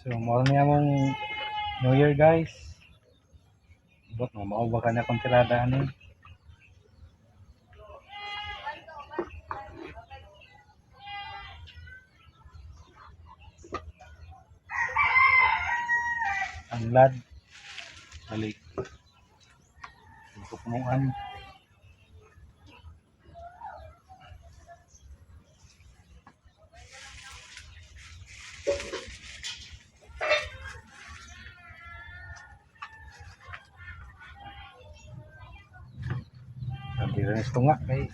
So, more niya mong New Year guys. Ibot mo, mauba ka na kung tirada ano. Ang lad. Balik. Untuk muan. Sabi rin ito nga kay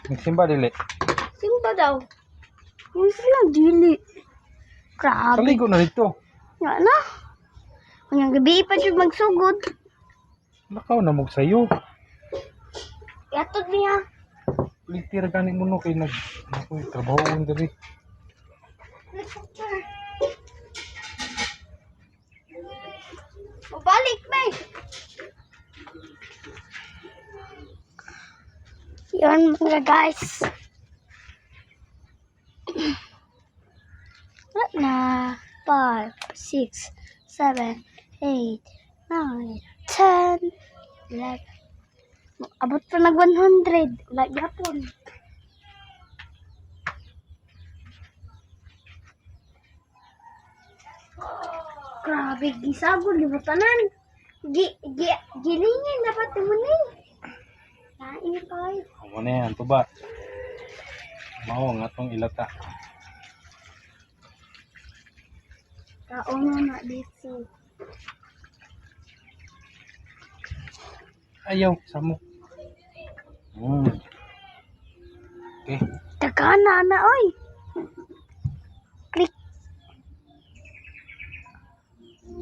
nagsimba dili. Simba daw. Yung sila dili. Grabe. Kaligo na dito. Nga na. Kanyang gabi pa siya magsugod. Nakaw na mog sayo. Yatod niya. Litir ganing mo no kay ako trabaho ko diri. Balik, may. Yun mga guys. What na? 5, 6, 7, 8, 9, 10, 11. Abot pa nag 100. Wala yapon. Grabe, gisagol, libutanan. Gilingin dapat mo ni. Nain kayo. Ako na yan, tuba. Mao nga tong ilata. Kaon na dito. Ayaw, samo. Okay. Tagana na, oy.